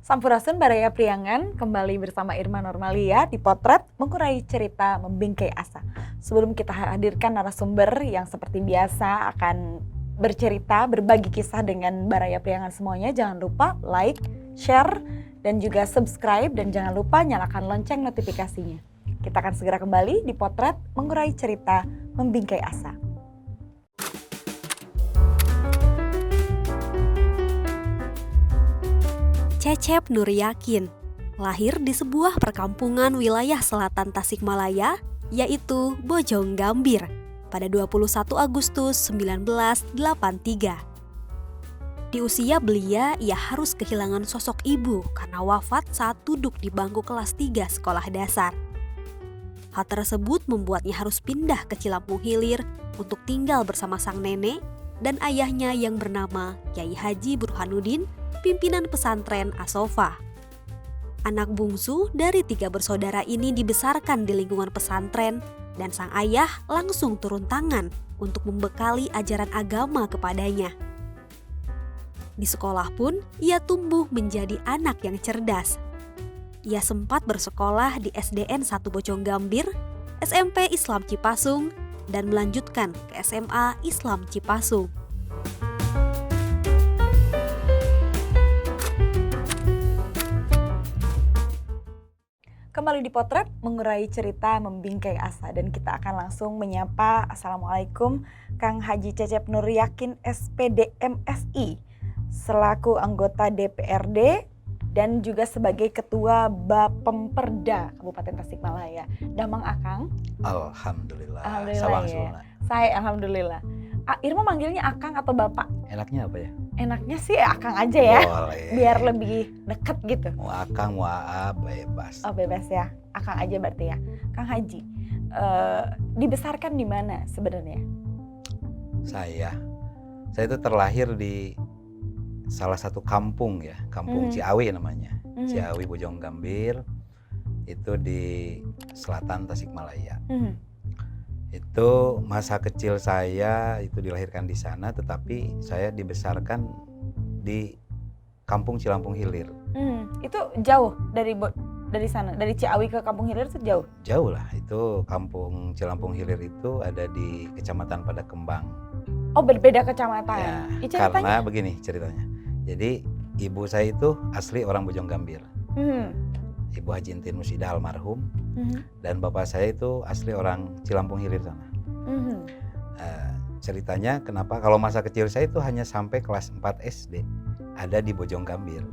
Sampurasun Baraya Priangan, kembali bersama Irma Normalia di Potret Mengurai Cerita Membingkai Asa. Sebelum kita hadirkan narasumber yang seperti biasa akan bercerita, berbagi kisah dengan Baraya Priangan semuanya, jangan lupa like, share, dan juga subscribe, dan jangan lupa nyalakan lonceng notifikasinya. Kita akan segera kembali di Potret Mengurai Cerita Membingkai Asa. Cecep Nur Yakin lahir di sebuah perkampungan wilayah selatan Tasikmalaya, yaitu Bojonggambir, pada 21 Agustus 1983. Di usia belia, ia harus kehilangan sosok ibu karena wafat saat duduk di bangku kelas 3 sekolah dasar. Hal tersebut membuatnya harus pindah ke Cilampung Hilir untuk tinggal bersama sang nenek dan ayahnya yang bernama Kyai Haji Burhanuddin, pimpinan pesantren As-Sofa. Anak bungsu dari 3 bersaudara ini dibesarkan di lingkungan pesantren dan sang ayah langsung turun tangan untuk membekali ajaran agama kepadanya. Di sekolah pun ia tumbuh menjadi anak yang cerdas. Ia sempat bersekolah di SDN 1 Bojonggambir, SMP Islam Cipasung, dan melanjutkan ke SMA Islam Cipasung. Kembali di Potret Mengurai Cerita Membingkai Asa, dan kita akan langsung menyapa. Assalamualaikum Kang Haji Cecep Nur Yakin SPD MSI selaku anggota DPRD dan juga sebagai Ketua Bapemperda Kabupaten Tasikmalaya. Damang Akang? Alhamdulillah. Alhamdulillah ya. Saya alhamdulillah. Irma manggilnya Akang atau Bapak? Enaknya apa ya? Enaknya sih Akang aja ya. Boleh. Biar lebih deket gitu. Mau Akang, mau Aab, bebas. Oh bebas ya, Akang aja berarti ya. Kang Haji, dibesarkan di mana sebenarnya? Saya itu terlahir di salah satu kampung ya, kampung Ciawi namanya. Ciawi Bojonggambir, itu di selatan Tasikmalaya. Itu masa kecil saya itu dilahirkan di sana, tetapi saya dibesarkan di kampung Cilampung Hilir. Itu jauh dari sana, dari Ciawi ke Kampung Hilir itu jauh? Jauh lah, itu kampung Cilampung Hilir itu ada di Kecamatan Padakembang. Oh berbeda kecamatan? Ya, karena begini ceritanya. Jadi ibu saya itu asli orang Bojonggambir. Ibu Haji Intin Musidah almarhum. Dan bapak saya itu asli orang Cilampung Hilir sana. Ceritanya kenapa kalau masa kecil saya itu hanya sampai kelas 4 SD ada di Bojonggambir.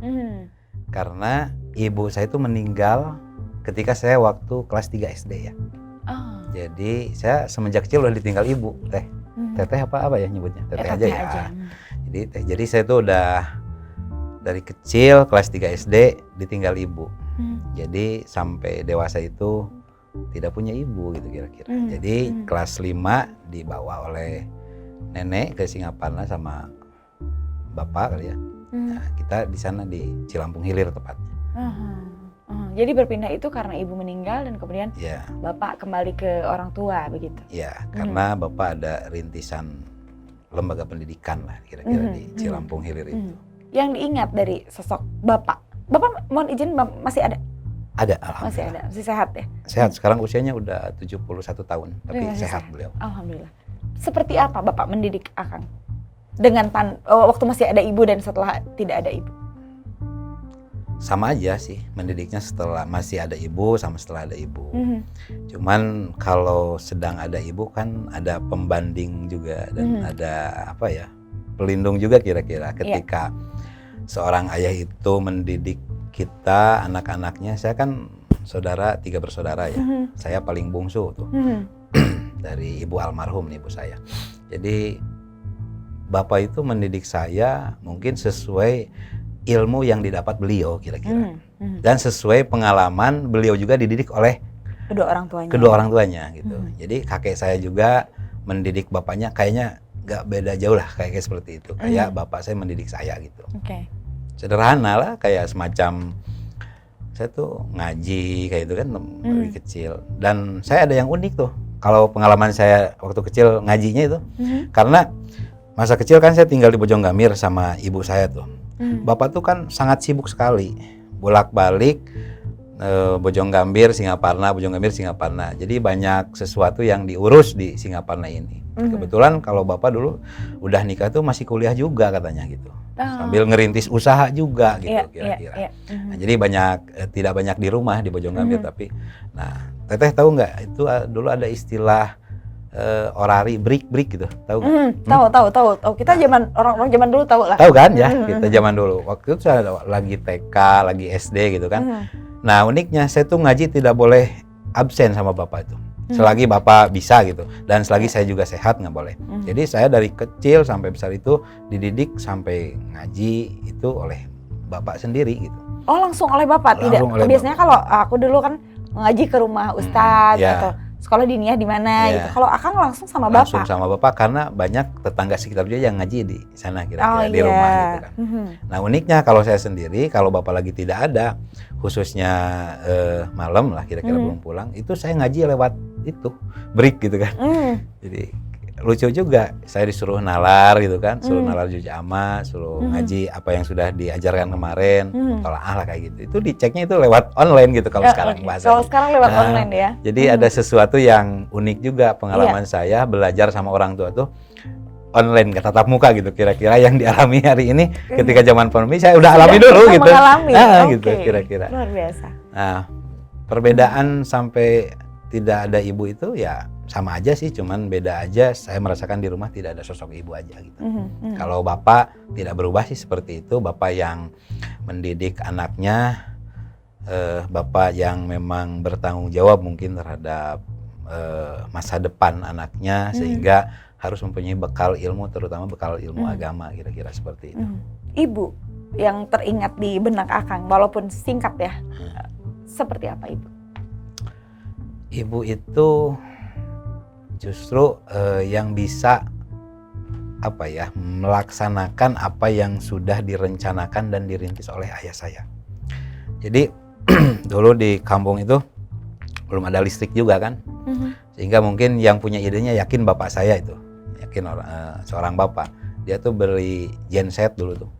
Karena ibu saya itu meninggal ketika saya waktu kelas 3 SD ya. Jadi saya semenjak kecil udah ditinggal ibu. Teteh apa ya nyebutnya? Teteh aja ya. Jadi saya itu udah dari kecil kelas 3 SD ditinggal ibu. Jadi sampai dewasa itu tidak punya ibu gitu kira-kira. Jadi kelas 5 dibawa oleh nenek ke Singaparna sama bapak kali ya. Nah, kita di sana di Cilampung Hilir tepatnya. Jadi berpindah itu karena ibu meninggal dan kemudian bapak kembali ke orang tua begitu? Iya, karena bapak ada rintisan lembaga pendidikan lah kira-kira di Cilampung Hilir itu. Yang diingat dari sosok bapak? Bapak mohon izin masih ada? Ada, alhamdulillah. Masih ada, masih sehat ya? Sehat, sekarang usianya udah 71 tahun, tapi sehat beliau. Alhamdulillah. Seperti apa bapak mendidik Akang? Dengan waktu masih ada ibu dan setelah tidak ada ibu? Sama aja sih, mendidiknya setelah masih ada ibu sama setelah ada ibu. Cuman kalau sedang ada ibu kan ada pembanding juga dan ada apa ya, pelindung juga kira-kira ketika seorang ayah itu mendidik kita anak-anaknya. Saya kan 3 bersaudara ya. Saya paling bungsu tuh. Dari ibu almarhum nih ibu saya. Jadi bapak itu mendidik saya mungkin sesuai ilmu yang didapat beliau kira-kira. Dan sesuai pengalaman beliau juga dididik oleh kedua orang tuanya gitu. Jadi kakek saya juga mendidik bapaknya kayaknya nggak beda jauh lah kayak seperti itu. Kayak bapak saya mendidik saya gitu. Sederhana lah, kayak semacam saya tuh ngaji kayak itu kan dari kecil. Dan saya ada yang unik tuh. Kalau pengalaman saya waktu kecil ngajinya itu, karena masa kecil kan saya tinggal di Bojonggambir sama ibu saya tuh. Bapak tuh kan sangat sibuk sekali, bolak-balik Bojonggambir, Singaparna, Bojonggambir, Singaparna. Jadi banyak sesuatu yang diurus di Singaparna ini. Kebetulan kalau bapak dulu udah nikah tuh masih kuliah juga katanya gitu. Sambil ngerintis usaha juga gitu kira-kira. Nah, jadi tidak banyak di rumah di Bojonggambir tapi. Nah, Teteh tahu nggak itu dulu ada istilah orari break gitu, tahu nggak? Tahu. Kita zaman orang-orang zaman dulu tahu lah. Tahu kan ya, kita zaman dulu. Waktu itu saya lagi TK, lagi SD gitu kan. Nah uniknya saya tuh ngaji tidak boleh absen sama bapak itu. Selagi bapak bisa gitu, dan selagi saya juga sehat nggak boleh. Jadi saya dari kecil sampai besar itu dididik sampai ngaji itu oleh bapak sendiri gitu. Oh langsung oleh bapak? Langsung Tidak. oleh Biasanya bapak. kalau aku dulu kan ngaji ke rumah ustadz gitu. Sekolah diniyah di mana gitu. Kalau Akang langsung sama bapak? Langsung sama bapak karena banyak tetangga sekitar dia yang ngaji di sana kira-kira di rumah gitu kan. Nah uniknya kalau saya sendiri, kalau bapak lagi tidak ada, khususnya malam lah kira-kira belum pulang, itu saya ngaji lewat itu break gitu kan. Jadi lucu juga, saya disuruh nalar gitu kan, suruh nalar juz amma, suruh ngaji apa yang sudah diajarkan kemarin, tolaah lah kayak gitu. Itu diceknya itu lewat online gitu kalau sekarang bahasanya. Kalau sekarang lewat online ya. Jadi ada sesuatu yang unik juga pengalaman saya belajar sama orang tua tuh online, tatap muka gitu kira-kira yang dialami hari ini ketika zaman pandemi saya udah alami dulu gitu. Gitu kira-kira. Luar biasa. Nah, perbedaan sampai tidak ada ibu itu ya sama aja sih, cuman beda aja saya merasakan di rumah tidak ada sosok ibu aja gitu. Kalau bapak tidak berubah sih seperti itu, bapak yang mendidik anaknya, bapak yang memang bertanggung jawab mungkin terhadap masa depan anaknya sehingga harus mempunyai bekal ilmu, terutama bekal ilmu agama kira-kira seperti itu. Ibu yang teringat di benak Akang walaupun singkat ya, seperti apa ibu? Ibu itu justru yang bisa melaksanakan apa yang sudah direncanakan dan dirintis oleh ayah saya. Jadi dulu di kampung itu belum ada listrik juga kan, sehingga mungkin yang punya idenya yakin bapak saya itu, yakin seorang bapak, dia tuh beli genset dulu tuh.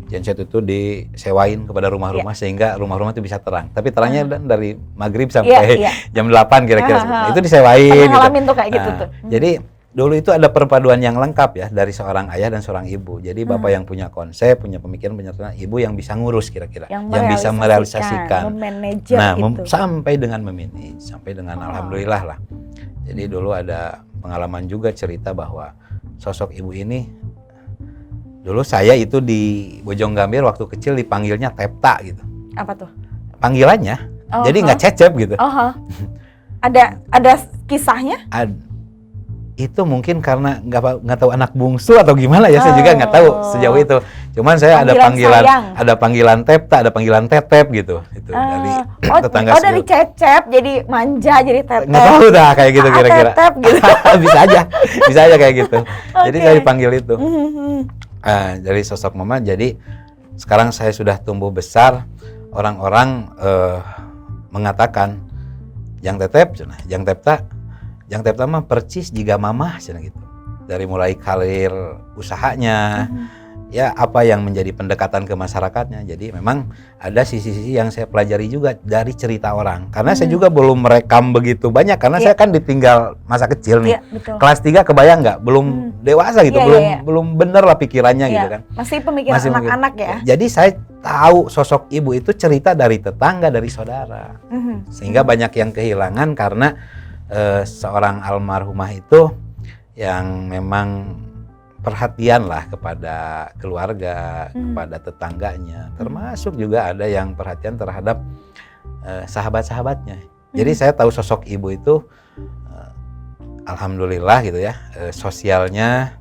Genset itu disewain kepada rumah-rumah sehingga rumah-rumah itu bisa terang. Tapi terangnya dari maghrib sampai jam 8 kira-kira. Itu disewain. Ngalamin tuh kayak gitu tuh. Jadi dulu itu ada perpaduan yang lengkap ya dari seorang ayah dan seorang ibu. Jadi bapak yang punya konsep, punya pemikiran, ibu yang bisa ngurus kira-kira, yang bisa merealisasikan, memanajer itu. Sampai dengan memanage, sampai dengan alhamdulillah lah. Jadi dulu ada pengalaman juga cerita bahwa sosok ibu ini, dulu saya itu di Bojonggambir waktu kecil dipanggilnya Tepta gitu. Apa tuh? Panggilannya. Jadi nggak Cecep gitu. Ada kisahnya? Itu mungkin karena nggak tahu anak bungsu atau gimana ya, saya juga nggak tahu sejauh itu. Cuman saya ada panggilan Tepta, ada panggilan Tetep gitu. Itu dari tetangga. Dari Cecep jadi manja jadi Tetep. Nggak tahu dah kayak gitu kira-kira. Tetep gitu. bisa aja kayak gitu. Jadi saya dipanggil itu. Dari sosok mama, jadi sekarang saya sudah tumbuh besar, orang-orang mengatakan Jang Tetep, Jang Tepta mah percis jika mamah gitu. Dari mulai karir usahanya, ya apa yang menjadi pendekatan ke masyarakatnya. Jadi memang ada sisi-sisi yang saya pelajari juga dari cerita orang. Karena saya juga belum merekam begitu banyak, karena saya kan ditinggal masa kecil nih. Kelas 3 kebayang nggak? Belum dewasa gitu, belum bener lah pikirannya gitu kan. Masih pemikiran anak-anak ya. Jadi saya tahu sosok ibu itu cerita dari tetangga, dari saudara. Sehingga banyak yang kehilangan karena seorang almarhumah itu yang memang perhatian lah kepada keluarga, kepada tetangganya, termasuk juga ada yang perhatian terhadap sahabat-sahabatnya. Jadi saya tahu sosok ibu itu, alhamdulillah gitu ya, sosialnya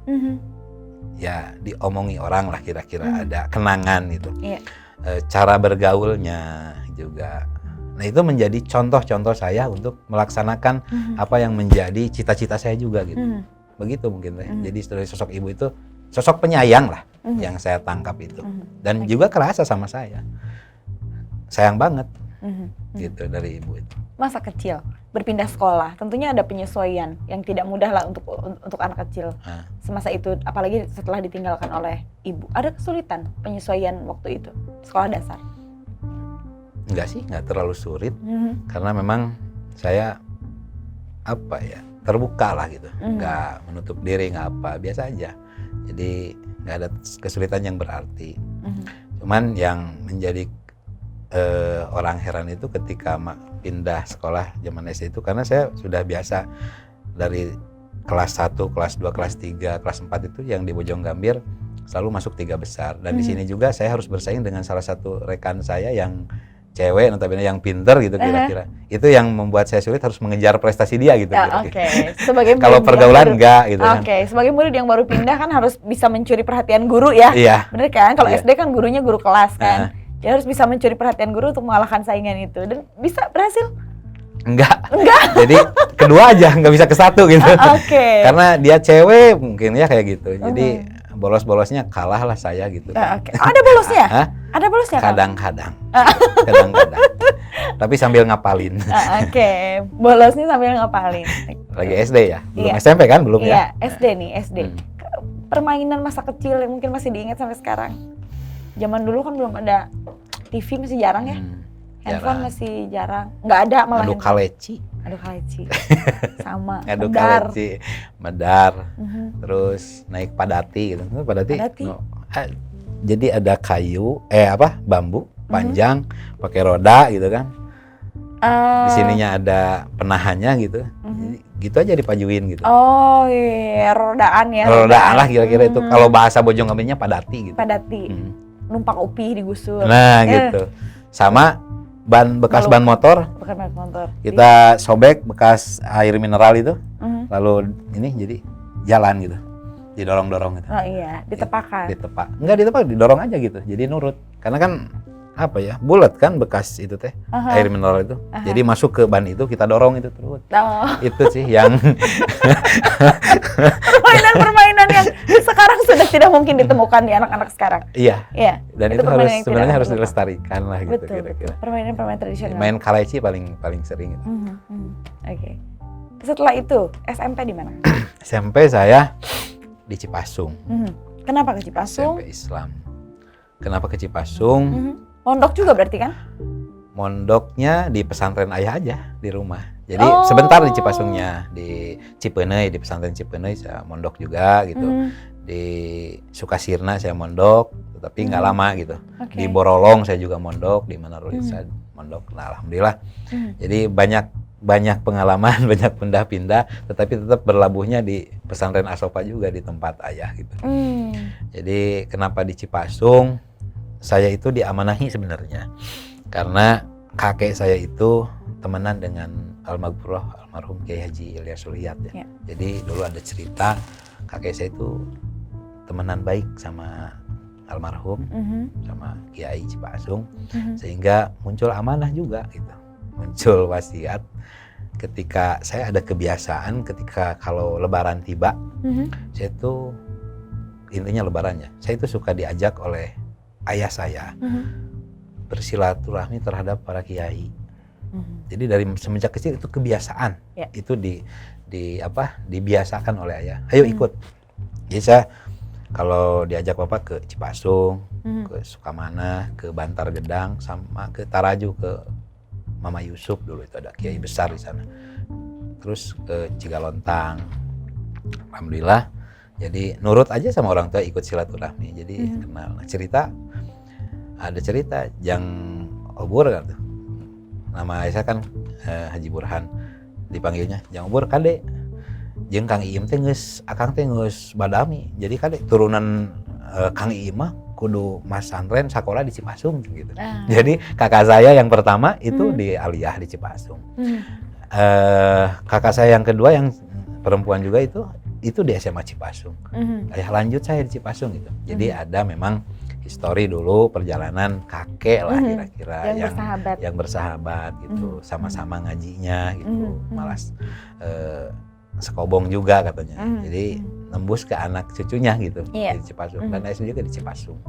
ya diomongi orang lah kira-kira, ada kenangan gitu. Cara bergaulnya juga Nah itu menjadi contoh-contoh saya untuk melaksanakan apa yang menjadi cita-cita saya juga gitu. Begitu mungkin teh. Jadi dari sosok ibu itu sosok penyayang lah yang saya tangkap itu. Dan juga kerasa sama saya. Sayang banget gitu dari ibu itu. Masa kecil berpindah sekolah, tentunya ada penyesuaian yang tidak mudah lah untuk anak kecil semasa itu, apalagi setelah ditinggalkan oleh ibu. Ada kesulitan penyesuaian waktu itu sekolah dasar? Enggak sih, enggak terlalu sulit karena memang saya terbuka lah gitu, enggak menutup diri, enggak biasa aja. Jadi enggak ada kesulitan yang berarti. Cuman yang menjadi orang heran itu ketika pindah sekolah zaman SD itu, karena saya sudah biasa dari kelas 1, kelas 2, kelas 3, kelas 4 itu yang di Bojonggambir selalu masuk 3 besar. Dan di sini juga saya harus bersaing dengan salah satu rekan saya yang cewek, notabene yang pinter gitu kira-kira. Itu yang membuat saya sulit, harus mengejar prestasi dia gitu kira-kira. Sebagai kalau pergaulan enggak gitu kan. Sebagai murid yang baru pindah kan harus bisa mencuri perhatian guru ya. Iya. Bener kan? Kalau SD kan gurunya guru kelas kan. Dia harus bisa mencuri perhatian guru untuk mengalahkan saingan itu. Dan bisa berhasil? Enggak. Jadi kedua aja, nggak bisa ke satu gitu. Karena dia cewek mungkin ya kayak gitu. Jadi bolos-bolosnya kalah lah saya gitu. Ada bolosnya? Ada bolosnya? Kadang-kadang. Tapi sambil ngapalin. Bolosnya sambil ngapalin. Lagi SD ya? Belum SMP kan? Belum ya? Iya, SD nih, SD. Permainan masa kecil yang mungkin masih diingat sampai sekarang. Zaman dulu kan belum ada TV, masih jarang ya? Handphone masih jarang. Nggak ada malah. Adu kaleci. Sama. Adu kaleci, medar. Terus naik padati gitu. Padati. Jadi ada kayu, bambu panjang, pakai roda gitu kan. Di sininya ada penahannya gitu. Jadi, gitu aja dipajuin gitu. Oh iya, rodaan ya. Rodaan lah kira-kira itu. Kalau bahasa Bojonggambirnya padati gitu. Padati. Numpak upih digusur. Nah gitu. Sama bekas ban motor. Bekas ban motor. Kita sobek bekas air mineral itu. Lalu ini jadi jalan gitu. Didorong-dorong gitu. Oh iya, ditepakan. Enggak ditepak, didorong aja gitu. Jadi nurut. Karena kan bulat kan bekas itu teh, air mineral itu. Jadi masuk ke ban itu, kita dorong itu terus. Itu sih yang permainan yang sekarang sudah tidak mungkin ditemukan di anak-anak sekarang. Iya. itu Dan itu harus sebenarnya harus dilestarikan lah gitu kira-kira. Permainan tradisional. Main kaleci paling sering gitu. Setelah itu SMP di mana? SMP saya di Cipasung. Kenapa ke Cipasung? SMP Islam. Kenapa ke Cipasung? Mondok juga berarti kan? Mondoknya di pesantren ayah aja di rumah. Jadi sebentar di Cipasungnya, di Cipeuneuy, di pesantren Cipeuneuy saya mondok juga gitu. Di Sukasirna saya mondok, tapi nggak lama gitu. Di Borolong saya juga mondok, di Manarul saya mondok. Nah, alhamdulillah. Jadi banyak pengalaman, banyak pindah-pindah, tetapi tetap berlabuhnya di pesantren Asofa juga di tempat ayah gitu. Jadi kenapa di Cipasung? Saya itu diamanahi sebenarnya karena kakek saya itu temenan dengan almarhum Kiai Haji Ilyas Suliyat ya. Jadi dulu ada cerita kakek saya itu temenan baik sama almarhum, sama Kiai Cipasung, sehingga muncul amanah juga gitu, muncul wasiat. Ketika saya ada kebiasaan ketika kalau Lebaran tiba, saya itu intinya Lebarannya, saya itu suka diajak oleh ayah saya bersilaturahmi terhadap para kiai. Jadi dari semenjak kecil itu kebiasaan, itu dibiasakan oleh ayah. Ayo ikut. Jadi saya kalau diajak bapak ke Cipasung, ke Sukamana, ke Bantar Gedang, sama ke Taraju, ke Mama Yusuf dulu itu ada kiai besar di sana. Terus ke Cigalontang. Alhamdulillah. Jadi nurut aja sama orang tua, ikut silaturahmi. Jadi kenal. Ada cerita Jang Obur kan tuh. Nama saya kan Haji Burhan, dipanggilnya Jang Obur kade. Jeung Kang Iim teh geus akang teh geus badami. Jadi kade turunan Kang Iim mah kudu mas santren sekolah di Cipasung gitu. Jadi kakak saya yang pertama itu di Aliyah di Cipasung. Kakak saya yang kedua yang perempuan juga itu di SMA Cipasung. Ayah lanjut saya di Cipasung gitu. Jadi ada memang histori dulu perjalanan kakek lah kira-kira yang bersahabat gitu, sama-sama ngajinya gitu, malah sekobong juga katanya. Jadi nembus ke anak cucunya gitu di Cipasung, dan SD juga di Cipasung.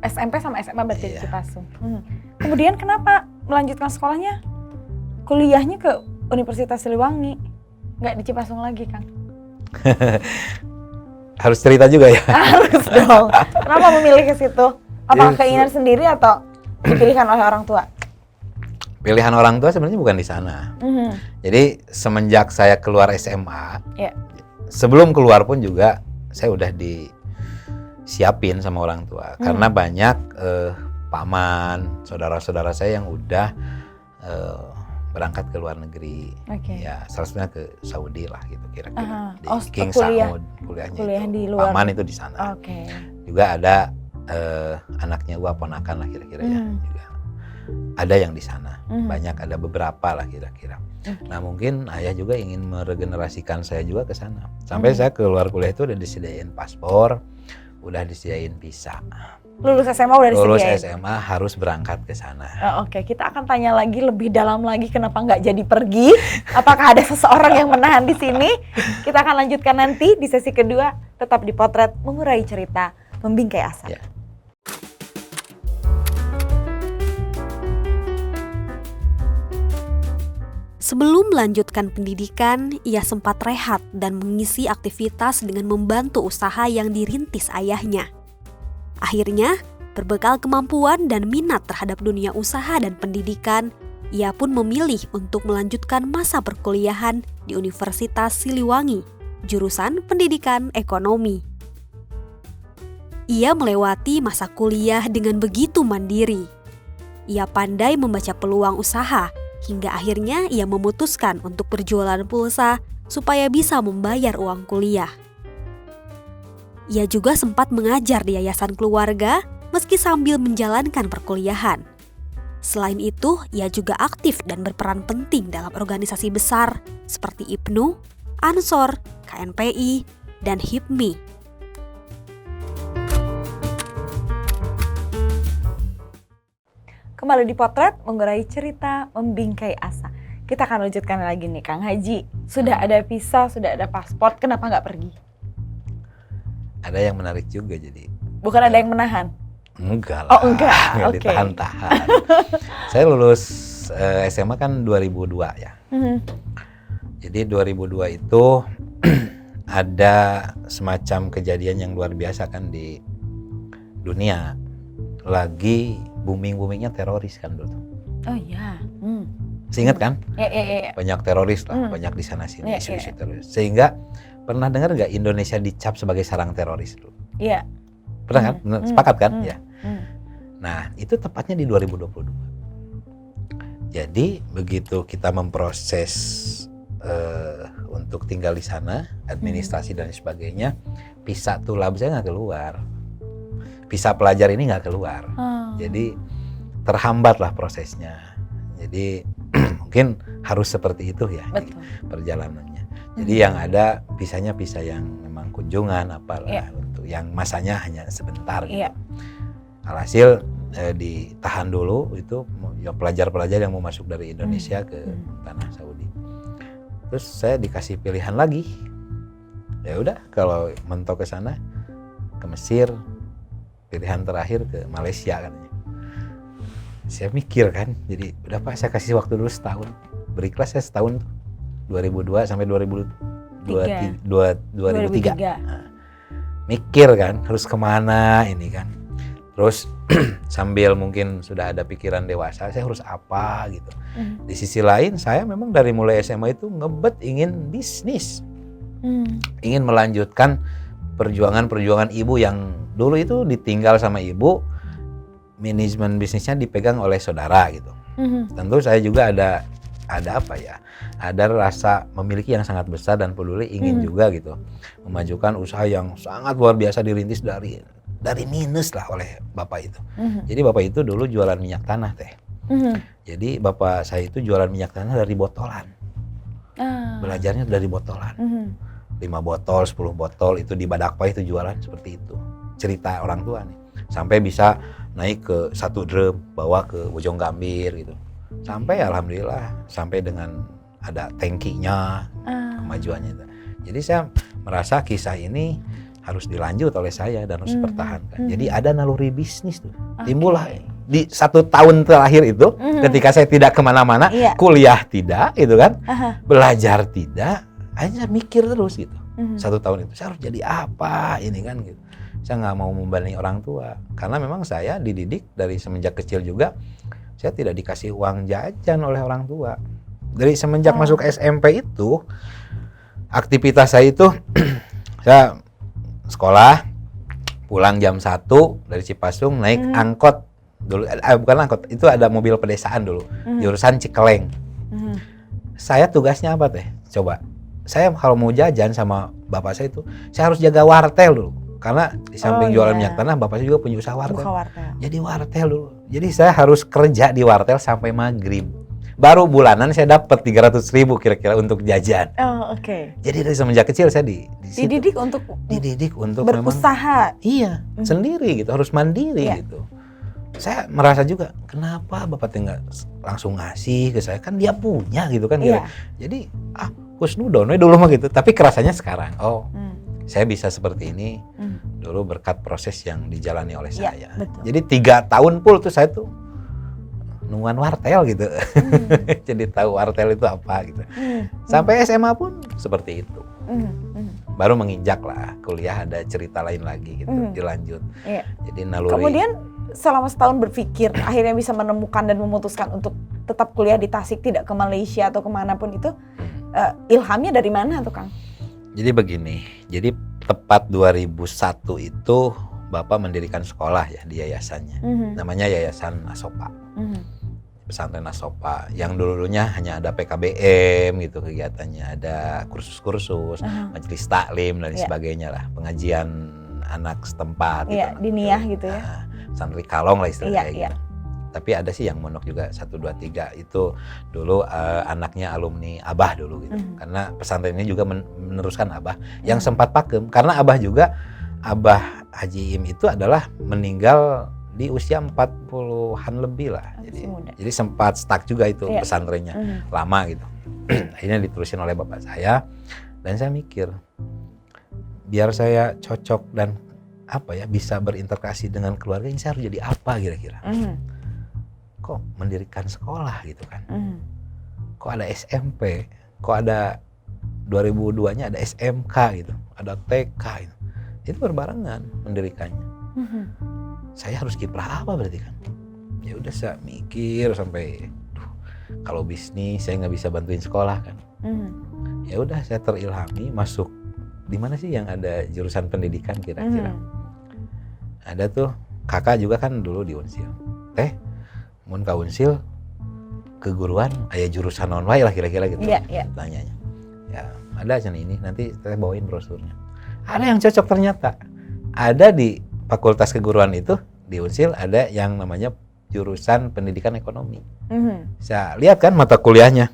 SMP sama SMA berarti di Cipasung. Kemudian kenapa melanjutkan sekolahnya, kuliahnya ke Universitas Siliwangi, nggak di Cipasung lagi, Kang? Harus cerita juga ya? Harus dong. Kenapa memilih ke situ? Apakah keinginan sendiri atau dipilihkan oleh orang tua? Pilihan orang tua sebenarnya bukan di sana. Jadi semenjak saya keluar SMA, sebelum keluar pun juga saya udah disiapin sama orang tua. Karena banyak paman, saudara-saudara saya yang udah berangkat ke luar negeri. Ya, salah satunya ke Saudi lah gitu kira-kira. Di King Saud kuliahnya di itu. luar. Paman itu di sana. Juga ada anaknya gua, ponakan lah kira-kira ya. Juga ada yang di sana. Banyak, ada beberapa lah kira-kira. Nah, mungkin ayah juga ingin meregenerasikan saya juga ke sana. Sampai saya keluar kuliah itu udah disediain paspor, udah disediain visa. Lulus SMA udah disediain? Lulus SMA harus berangkat ke sana. Oke, kita akan tanya lagi lebih dalam lagi kenapa nggak jadi pergi. Apakah ada seseorang yang menahan di sini? Kita akan lanjutkan nanti di sesi kedua. Tetap di Potret, mengurai cerita, membingkai asa. Ya. Sebelum melanjutkan pendidikan, ia sempat rehat dan mengisi aktivitas dengan membantu usaha yang dirintis ayahnya. Akhirnya, berbekal kemampuan dan minat terhadap dunia usaha dan pendidikan, ia pun memilih untuk melanjutkan masa perkuliahan di Universitas Siliwangi, jurusan Pendidikan Ekonomi. Ia melewati masa kuliah dengan begitu mandiri. Ia pandai membaca peluang usaha, hingga akhirnya ia memutuskan untuk berjualan pulsa supaya bisa membayar uang kuliah. Ia juga sempat mengajar di yayasan keluarga meski sambil menjalankan perkuliahan. Selain itu, ia juga aktif dan berperan penting dalam organisasi besar seperti IPNU, Ansor, KNPI, dan HIPMI. Kembali di Potret, mengurai cerita, membingkai asa. Kita akan lanjutkan lagi nih, Kang Haji. Sudah ada visa, sudah ada paspor, kenapa nggak pergi? Ada yang menarik juga jadi. Bukan ada yang menahan? Enggak lah. Oh enggak, Nggak ditahan-tahan. Saya lulus SMA kan 2002 ya. Jadi 2002 itu ada semacam kejadian yang luar biasa kan di dunia. Lagi booming-boomingnya teroris kan dulu. Oh iya. Ingat kan? Iya. Banyak teroris lah, banyak di sana sini isu-isu teroris. Sehingga pernah dengar nggak Indonesia dicap sebagai sarang teroris dulu? Iya. Pernah kan? Sepakat kan? Ya. Nah, itu tepatnya di 2022. Jadi begitu kita memproses untuk tinggal di sana, administrasi dan sebagainya, visa tulab saya nggak keluar. Visa pelajar ini nggak keluar. Jadi terhambat lah prosesnya. Jadi mungkin harus seperti itu ya perjalanannya. Jadi yang ada visanya visa yang memang kunjungan apalah untuk yang masanya hanya sebentar gitu. Alhasil ditahan dulu itu ya pelajar-pelajar yang mau masuk dari Indonesia ke tanah Saudi. Terus saya dikasih pilihan lagi. Ya udah kalau mentok ke sana ke Mesir, pilihan terakhir ke Malaysia katanya. Saya mikir kan, jadi udah Pak saya kasih waktu dulu setahun. Berikhlas saya setahun 2002 sampai 2003. Nah, mikir kan harus kemana ini kan. Terus sambil mungkin sudah ada pikiran dewasa, saya harus apa gitu. Di sisi lain saya memang dari mulai SMA itu ngebet ingin bisnis. Ingin melanjutkan perjuangan ibu yang dulu itu ditinggal sama ibu, manajemen bisnisnya dipegang oleh saudara gitu. Tentu saya juga ada apa ya, ada rasa memiliki yang sangat besar dan peduli ingin juga gitu memajukan usaha yang sangat luar biasa dirintis dari minus lah oleh bapak itu. Jadi bapak itu dulu jualan minyak tanah teh. Jadi bapak saya itu jualan minyak tanah dari botolan. Belajarnya dari botolan. 5 botol, 10 botol itu di Badakpa itu jualan seperti itu. Cerita orang tua nih. sampai bisa naik ke 1 drum bawa ke Bojonggambir gitu. Sampai alhamdulillah sampai dengan ada tangkinya kemajuannya itu. Jadi saya merasa kisah ini harus dilanjut oleh saya dan harus dipertahankan. Jadi ada naluri bisnis tuh timbullah di 1 tahun terakhir itu ketika saya tidak kemana-mana, kuliah tidak gitu kan, belajar tidak, hanya mikir terus gitu. 1 tahun itu saya harus jadi apa ini kan gitu. Saya nggak mau membanding orang tua karena memang saya dididik dari semenjak kecil juga saya tidak dikasih uang jajan oleh orang tua. Dari semenjak masuk SMP itu aktivitas saya itu saya sekolah pulang jam 1 dari Cipasung naik angkot dulu, bukan angkot, itu ada mobil pedesaan dulu, jurusan Cikeleng. Saya tugasnya apa teh? Coba, saya kalau mau jajan sama bapak saya itu, saya harus jaga wartel dulu. Karena di samping jualan minyak tanah, bapak saya juga punya usaha wartel. Jadi wartel dulu. Jadi saya harus kerja di wartel sampai maghrib. Baru bulanan saya dapat 300.000 kira-kira untuk jajan. Jadi dari semenjak kecil saya dididik untuk berusaha. Memang, iya, sendiri gitu, harus mandiri gitu. Saya merasa juga kenapa bapak nggak langsung ngasih ke saya, kan dia punya gitu kan. Jadi husnudon dulu mah gitu, tapi kerasanya sekarang saya bisa seperti ini dulu berkat proses yang dijalani oleh saya. Betul. Jadi 3 tahun full tuh saya tuh nungguan wartel gitu. Jadi tahu wartel itu apa gitu. Sampai SMA pun seperti itu. Baru menginjak lah kuliah ada cerita lain lagi gitu, dilanjut. Jadi naluri. Kemudian selama setahun berpikir akhirnya bisa menemukan dan memutuskan untuk tetap kuliah di Tasik, tidak ke Malaysia atau kemanapun itu, ilhamnya dari mana tuh Kang? Jadi begini, jadi tepat 2001 itu Bapak mendirikan sekolah ya di yayasannya, namanya Yayasan Asopa, pesantren Asopa, yang dulunya hanya ada PKBM gitu kegiatannya, ada kursus-kursus, majelis taklim dan sebagainya lah, pengajian anak setempat, gitu, diniyah gitu ya, santri kalong lah istilahnya gitu. Tapi ada sih yang mondok juga 1, 2, 3 itu dulu anaknya alumni Abah dulu gitu. Karena pesantren ini juga meneruskan Abah yang sempat pakem. Karena Abah juga, Abah Haji Im itu adalah meninggal di usia 40-an lebih lah. Jadi sempat stuck juga itu pesantrennya lama gitu. Akhirnya diterusin oleh bapak saya dan saya mikir biar saya cocok dan bisa berinteraksi dengan keluarga ini saya harus jadi apa kira-kira. Kok mendirikan sekolah gitu kan, kok ada SMP, kok ada 2002-nya ada SMK gitu, ada TK gitu. Itu berbarengan mendirikannya. Saya harus kiprah apa berarti kan? Ya udah saya mikir sampai, kalau bisnis saya nggak bisa bantuin sekolah kan. Ya udah saya terilhami masuk di mana sih yang ada jurusan pendidikan kira-kira. Ada tuh kakak juga kan dulu di Unsil. Mun ka Unsil keguruan aya jurusan non wae lah kira-kira gitu. Tanyanya. Ya, ada aja ini nanti saya bawain brosurnya. Ada yang cocok ternyata. Ada di Fakultas Keguruan itu di Unsil ada yang namanya jurusan Pendidikan Ekonomi. Saya lihat kan mata kuliahnya.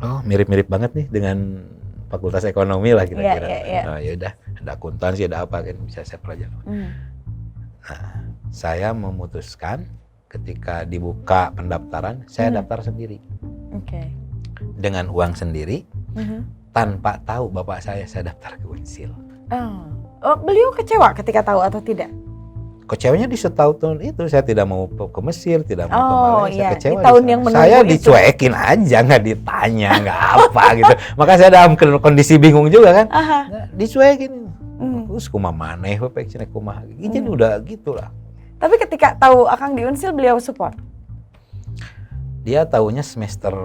Oh, mirip-mirip banget nih dengan Fakultas Ekonomi lah kira-kira. Nah, ya udah, ada akuntansi, ada apa kan bisa saya pelajari. Nah, saya memutuskan ketika dibuka pendaftaran, saya daftar sendiri. Dengan uang sendiri, tanpa tahu bapak saya daftar ke Unsil. Beliau kecewa ketika tahu atau tidak? Kecewanya di setahun itu saya tidak mau ke Mesir, tidak mau ke Malaysia. Kecewa di tahun yang menunggu saya dicuekin aja, nggak ditanya, nggak apa gitu. Maka saya dalam kondisi bingung juga kan. Dicuekin. Terus kumaha maneh, kumaha. Jadi udah gitulah. Tapi ketika tahu Akang di Unsil, beliau support? Dia tahunya semester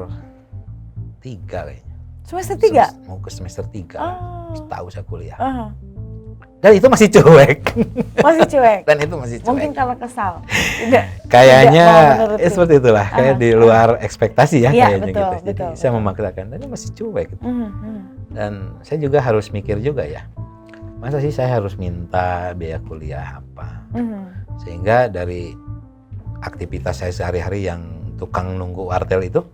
3 kayaknya. Semester 3? Mau ke semester 3. Tahu saya kuliah. Dan itu masih cuek. Masih cuek? Dan itu masih cuek. Mungkin karena kesal. Kayaknya seperti itulah. Kayak di luar ekspektasi ya kayaknya betul, gitu. Jadi saya memaksakan. Dan itu masih cuek. Dan saya juga harus mikir juga ya. Masa sih saya harus minta biaya kuliah apa? Sehingga dari aktivitas saya sehari-hari yang tukang nunggu wartel itu,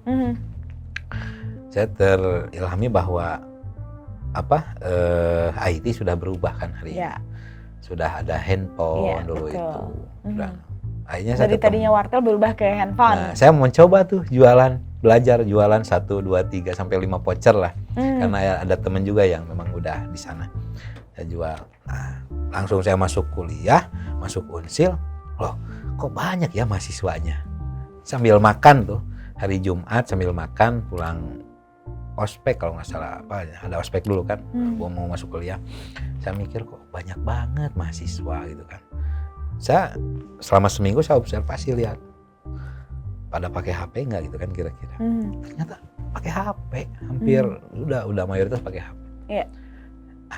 saya terilhami bahwa IT sudah berubah kan hari ini. sudah ada handphone dulu betul. itu. Dan akhirnya saya Dari ketemu. tadinya wartel berubah ke handphone. Nah, saya mau coba tuh belajar jualan 1, 2, 3 sampai 5 voucher lah. Karena ada temen juga yang memang udah di sana. Saya jual. Nah, langsung saya masuk kuliah, masuk Unsil. Loh, kok banyak ya mahasiswanya? Sambil makan tuh, hari Jumat sambil makan pulang ospek kalau nggak salah ada ospek dulu kan, gua mau masuk kuliah. Saya mikir kok banyak banget mahasiswa gitu kan. Saya selama seminggu saya observasi lihat pada pakai HP nggak gitu kan kira-kira. Ternyata pakai HP, hampir udah mayoritas pakai HP. Iya.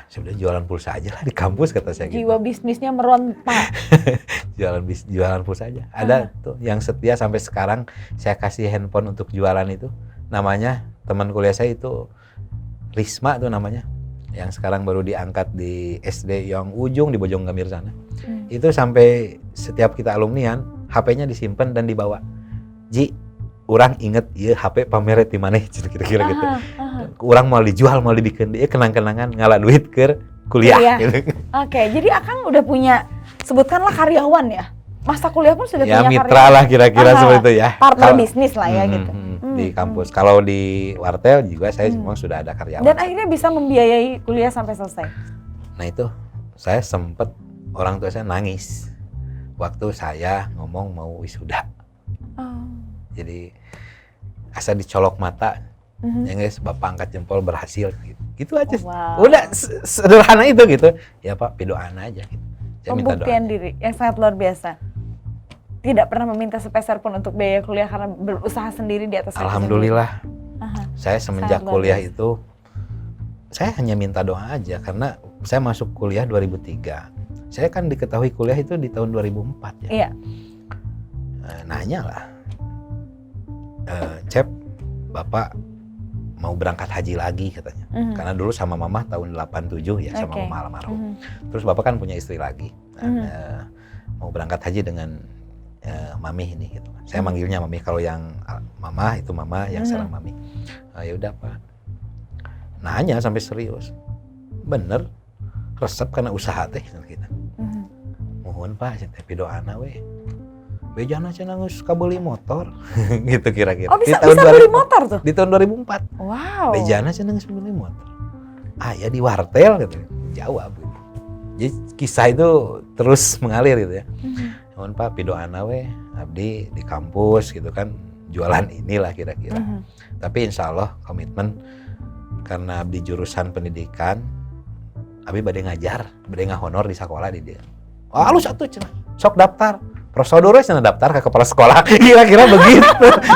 Sudah jualan pulsa aja lah di kampus kata saya gitu. Jiwa bisnisnya meronta. jualan pulsa aja. Ada tuh yang setia sampai sekarang saya kasih handphone untuk jualan itu. Namanya teman kuliah saya itu Risma tuh namanya. Yang sekarang baru diangkat di SD yang ujung di Bojonggambir sana. Itu sampai setiap kita alumnian, HP-nya disimpan dan dibawa. Ji, orang inget ya HP pamer di mana kira-kira gitu. Orang mau dijual, mau dibikin dia kenang-kenangan ngalah duit ke kuliah. Gitu. Oke, jadi Akang udah punya, sebutkanlah karyawan ya. Masa kuliah pun sudah ya, punya mitra karyawan. lah kira-kira seperti itu ya. Partner bisnis lah ya gitu. Di kampus. Kalau di wartel juga saya memang sudah ada karyawan. Dan akhirnya bisa membiayai kuliah sampai selesai. Nah itu saya sempet orang tua saya nangis waktu saya ngomong mau wisuda. Jadi asal dicolok mata, ya guys, bapak angkat jempol berhasil gitu aja. Udah sederhana itu gitu. Ya Pak, doain aja gitu. Pembuktian diri yang sangat luar biasa. Tidak pernah meminta sepeser pun untuk biaya kuliah karena berusaha sendiri di atas. Alhamdulillah. Saya semenjak kuliah itu saya hanya minta doa aja karena saya masuk kuliah 2003. Saya kan diketahui kuliah itu di tahun 2004 ya. Iya. Nanya lah. Cep, Bapak mau berangkat haji lagi katanya. Karena dulu sama Mama tahun 87 ya, sama Mama almarhum. Terus Bapak kan punya istri lagi. Mau berangkat haji dengan Mami ini gitu. Saya manggilnya Mami, kalau yang Mama itu Mama, yang sekarang Mami. Ya udah Pak. Nanya sampai serius. Bener resep karena usaha teh gitu. Mohon Pak, tapi doana we. Bejana cenah geus kabeli motor gitu kira-kira. Oh bisa beli motor tuh? Di tahun 2004. Wow. Bejana cenah geus beli motor. Ya di wartel gitu. Jawab gitu. Jadi kisah itu terus mengalir gitu ya. Mohon Pak, pidoana we abdi di kampus gitu kan, jualan inilah kira-kira. Tapi insya Allah komitmen karena abdi jurusan pendidikan, abdi bade ngajar, bade ngahonor di sekolah di dia. Alus atuh cenah, sok daftar. Prosedurnya sana daftar ke kepala sekolah, kira-kira begitu.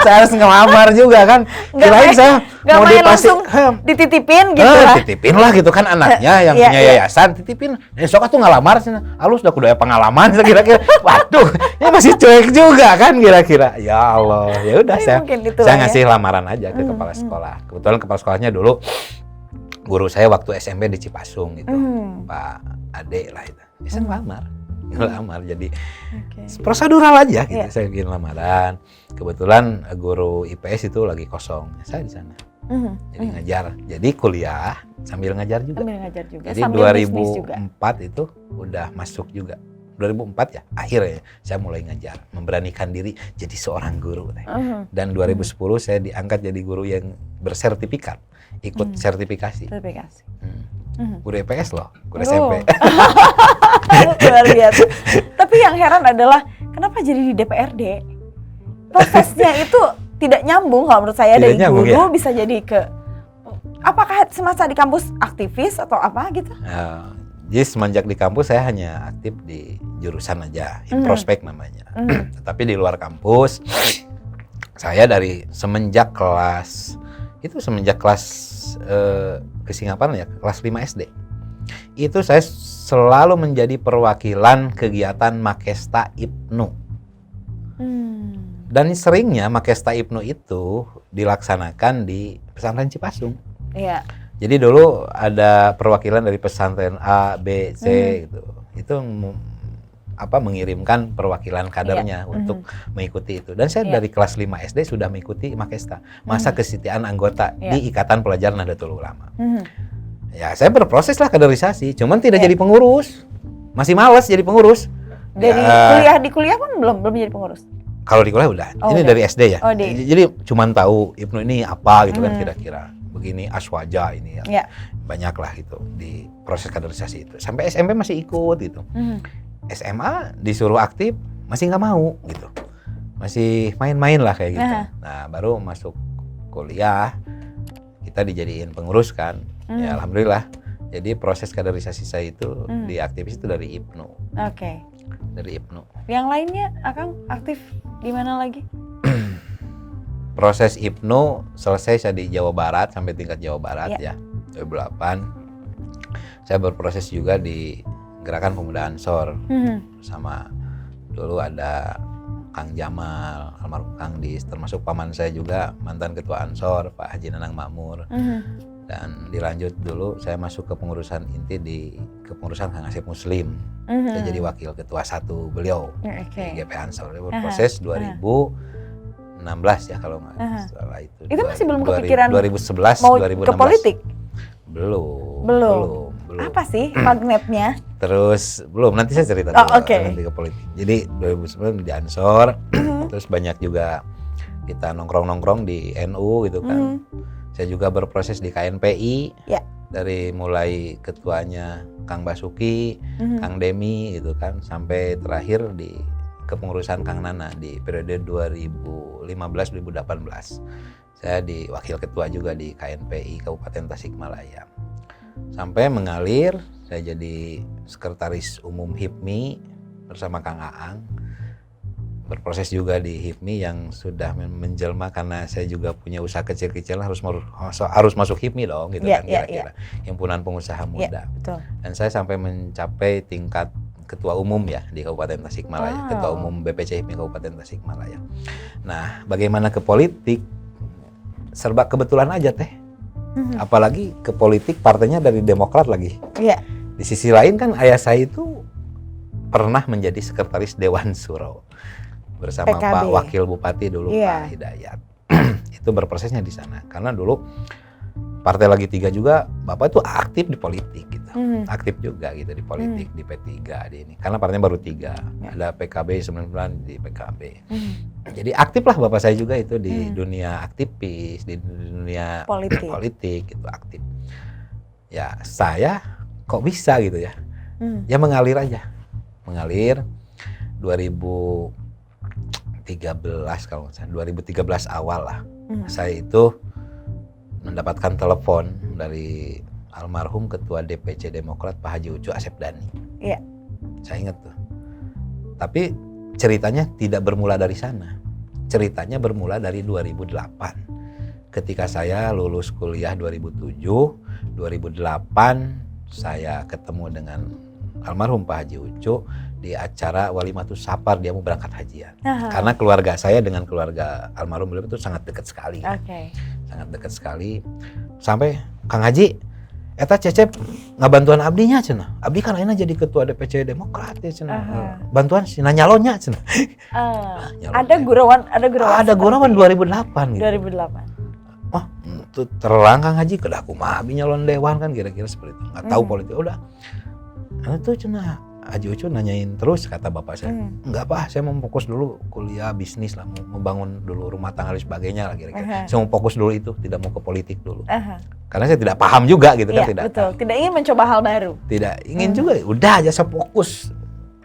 Saya harus ngelamar juga kan. Kirain saya mau langsung dititipin gitu lah. Titipin lah gitu kan anaknya yang punya yayasan, titipin. Sok atuh ngalamar sih. Alus udah kudu pengalaman kira-kira. Waduh, ya masih cuek juga kan kira-kira. Ya Allah, ya udah saya ngasih lamaran aja ke kepala sekolah. Kebetulan kepala sekolahnya dulu guru saya waktu SMP di Cipasung gitu. Pak Ade lah itu. Ya saya ngelamar jadi prosedural aja gitu. Saya bikin lamaran. Kebetulan guru IPS itu lagi kosong, saya di sana. Jadi ngajar, jadi kuliah sambil ngajar juga. Jadi 2004 itu udah masuk juga. 2004 ya akhirnya saya mulai ngajar, memberanikan diri jadi seorang guru. Dan 2010 saya diangkat jadi guru yang bersertifikat, ikut sertifikasi. Guru IPS loh, guru SMP. Luar biasa. Tapi yang heran adalah kenapa jadi di DPRD? Prosesnya itu tidak nyambung kalau menurut saya, dari guru bisa jadi ke, apakah semasa di kampus aktivis atau apa gitu? Jadi semenjak di kampus saya hanya aktif di jurusan aja, prospek namanya. Tetapi di luar kampus saya dari semenjak kelas kesingapan ya, kelas 5 SD. Itu saya selalu menjadi perwakilan kegiatan Makesta Ibnu. Dan seringnya Makesta Ibnu itu dilaksanakan di pesantren Cipasung. Iya. Jadi dulu ada perwakilan dari pesantren A, B, C gitu. Itu mengirimkan perwakilan kadernya untuk mengikuti itu. Dan saya dari kelas 5 SD sudah mengikuti Makesta, masa kesetiaan anggota di Ikatan Pelajar Nahdlatul Ulama. Ya saya berproses lah kaderisasi, cuman tidak jadi pengurus. masih males jadi pengurus. Dari Ya, di kuliah pun belum jadi pengurus. kalau di kuliah udah. Oh, Ini udah. dari SD ya. Oh, Jadi cuman tahu hipno ini apa gitu kan kira-kira. Begini aswaja ini ya. Ya. Banyak lah gitu di proses kaderisasi itu. Sampai SMP masih ikut gitu. SMA disuruh aktif masih nggak mau gitu. Masih main-main lah kayak gitu. Nah, baru masuk kuliah kita dijadiin pengurus kan. Ya alhamdulillah. Jadi proses kaderisasi saya itu di aktivis itu dari hipno. Oke. Dari hipno. Yang lainnya Akang aktif di mana lagi? Proses hipno selesai saya di Jawa Barat sampai tingkat Jawa Barat ya. 2008. Saya berproses juga di Gerakan Pemuda Ansor. Sama dulu ada Kang Jamal, almarhum Kang Dis, termasuk paman saya juga mantan ketua Ansor, Pak Haji Nanang Makmur. Dan dilanjut dulu saya masuk ke pengurusan inti di kepengurusan Kang Asep Muslim. Saya jadi wakil ketua 1 beliau di GP Ansor. Dia berproses 2016 ya kalau nggak salah itu. Itu masih belum kepikiran 2011, mau 2016. ke politik? Belum. Apa sih magnetnya? Terus belum, nanti saya cerita dulu nanti ke politik. Jadi 2009 di Ansor, terus banyak juga kita nongkrong-nongkrong di NU gitu kan. Saya juga berproses di KNPI, dari mulai ketuanya Kang Basuki, Kang Demi gitu kan, sampai terakhir di kepengurusan Kang Nana di periode 2015-2018. Saya di wakil ketua juga di KNPI Kabupaten Tasikmalaya. Sampai mengalir, saya jadi sekretaris umum HIPMI bersama Kang Aang. Berproses juga di HIPMI yang sudah menjelma karena saya juga punya usaha kecil-kecilan harus masuk HIPMI dong gitu kan kira-kira. Himpunan Pengusaha Muda. Betul. Dan saya sampai mencapai tingkat ketua umum ya di Kabupaten Tasikmalaya, ketua umum BPC HIPMI Kabupaten Tasikmalaya. Nah, bagaimana ke politik? Serba kebetulan aja teh. Apalagi ke politik partainya dari Demokrat lagi. Di sisi lain kan ayah saya itu pernah menjadi sekretaris Dewan Suro bersama PKB. Pak Wakil Bupati dulu Pak Hidayat. Itu berprosesnya di sana karena dulu partai lagi 3 juga Bapak itu aktif di politik gitu. Aktif juga gitu di politik di P3 di ini. Karena partainya baru 3. Ada PKB 9 di PKB. Jadi aktif lah Bapak saya juga itu di dunia aktivis, di dunia politik gitu aktif. Ya saya kok bisa gitu ya. Ya mengalir aja. Mengalir 2013 kalau nggak salah, 2013 awal lah. Saya itu mendapatkan telepon dari almarhum ketua DPC Demokrat Pak Haji Ucu Asep Dani. Iya. Saya ingat tuh. Tapi ceritanya tidak bermula dari sana. Ceritanya bermula dari 2008. Ketika saya lulus kuliah 2007, 2008 saya ketemu dengan almarhum Pak Haji Ucu di acara Walimatus Safar, dia mau berangkat hajian. Karena keluarga saya dengan keluarga almarhum beliau itu sangat dekat sekali. Sangat dekat sekali. Sampai Kang Haji, eta Cecep ngabantuan abdinya cenah. Abdi kan ayeuna jadi ketua DPC Demokrat ya cenah. Bantuan sih nyalonnya cenah. Ada gurawan 2008 gitu. 2008. Oh, itu terang Kang Haji kedah kumaha abdi nyalon dewan kan kira-kira seperti itu. Enggak tahu politik udah. Nah, itu cenah Haji Ucu nanyain terus kata bapak saya. Enggak Pak, saya mau fokus dulu kuliah bisnis lah, mau bangun dulu rumah tangga dan sebagainya lah kira-kira. Saya mau fokus dulu itu, tidak mau ke politik dulu. Karena saya tidak paham juga gitu kan, tidak betul. Tidak ingin mencoba hal baru. Tidak ingin juga, udah aja saya fokus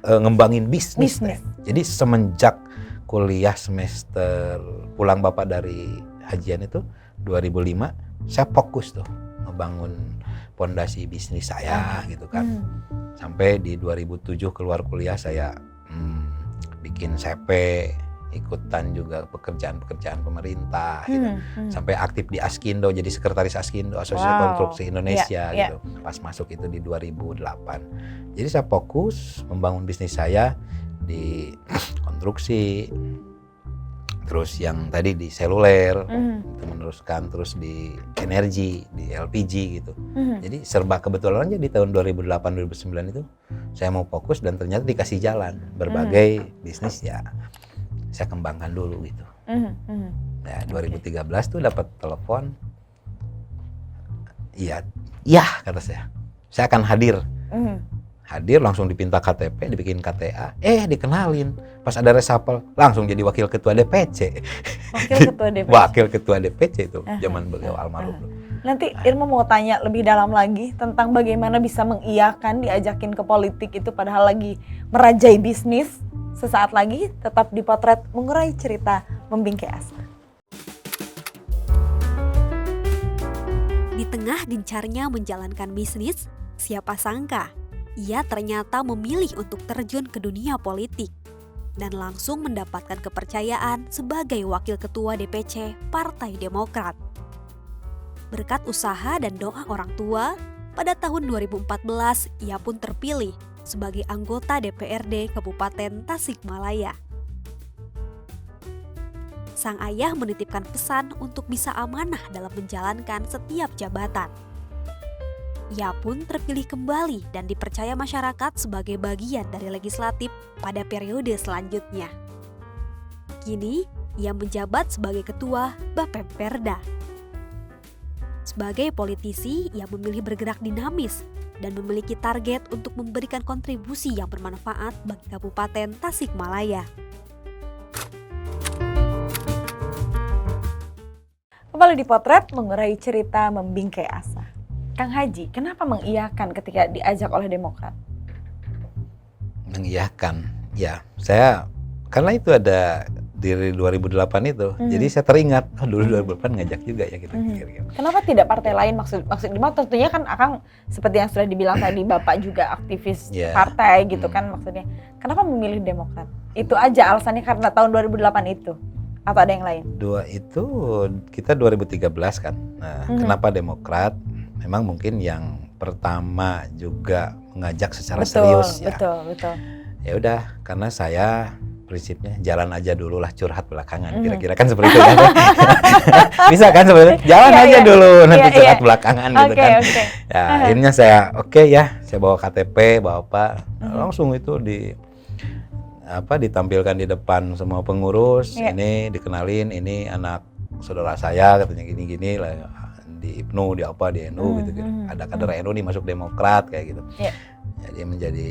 ngembangin bisnis. Jadi semenjak kuliah semester pulang bapak dari hajian itu 2005, saya fokus tuh ngebangun fondasi bisnis saya gitu kan. Sampai di 2007 keluar kuliah saya bikin CP, ikutan juga pekerjaan-pekerjaan pemerintah gitu. Sampai aktif di Askindo, jadi sekretaris Askindo, Asosiasi Konstruksi Indonesia gitu. Pas masuk itu di 2008. Jadi saya fokus membangun bisnis saya di konstruksi, terus yang tadi di seluler, itu meneruskan terus di energi, di LPG gitu. Jadi serba kebetulan aja di tahun 2008-2009 itu saya mau fokus dan ternyata dikasih jalan berbagai bisnis ya saya kembangkan dulu gitu. Nah 2013 tuh dapat telepon, iya kata saya akan hadir hadir langsung dipinta KTP, dibikin KTA, dikenalin. Pas ada resapel langsung jadi wakil ketua DPC. Wakil ketua DPC. Wakil ketua DPC itu zaman beliau almarhum. Nanti Irma mau tanya lebih dalam lagi tentang bagaimana bisa mengiyakan diajakin ke politik itu padahal lagi merajai bisnis. Sesaat lagi tetap di Potret Mengurai Cerita Membingkai Asa. Di tengah gencarnya menjalankan bisnis, siapa sangka ia ternyata memilih untuk terjun ke dunia politik dan langsung mendapatkan kepercayaan sebagai wakil ketua DPC Partai Demokrat. Berkat usaha dan doa orang tua, pada tahun 2014 ia pun terpilih sebagai anggota DPRD Kabupaten Tasikmalaya. Sang ayah menitipkan pesan untuk bisa amanah dalam menjalankan setiap jabatan. Ia pun terpilih kembali dan dipercaya masyarakat sebagai bagian dari legislatif pada periode selanjutnya. Kini, ia menjabat sebagai ketua Bapemperda. Sebagai politisi, ia memilih bergerak dinamis dan memiliki target untuk memberikan kontribusi yang bermanfaat bagi Kabupaten Tasikmalaya. Kembali di Potret Mengurai Cerita Membingkai Asa. Kang Haji, kenapa mengiyakan ketika diajak oleh Demokrat? Mengiyakan, ya saya karena itu ada di 2008 itu, jadi saya teringat, dulu 2008 ngajak juga ya gitu. Kenapa tidak partai lain maksudnya tentunya kan Akang seperti yang sudah dibilang tadi Bapak juga aktivis partai gitu kan maksudnya. Kenapa memilih Demokrat? Itu aja alasannya karena tahun 2008 itu atau ada yang lain? Itu kita 2013 kan. Nah, kenapa Demokrat? Memang mungkin yang pertama juga mengajak secara serius ya. Betul. Ya udah, karena saya prinsipnya jalan aja dulu lah, curhat belakangan, kira-kira kan seperti itu kan. Bisa kan sebenarnya, jalan aja dulu, nanti curhat belakangan gitu kan. Ya akhirnya saya saya bawa KTP, bawa apa, langsung itu ditampilkan di depan semua pengurus, ini dikenalin, ini anak saudara saya katanya gini-gini lah, di IPNU, di NU gitu. Ada kader NU nih masuk Demokrat kayak gitu. Jadi menjadi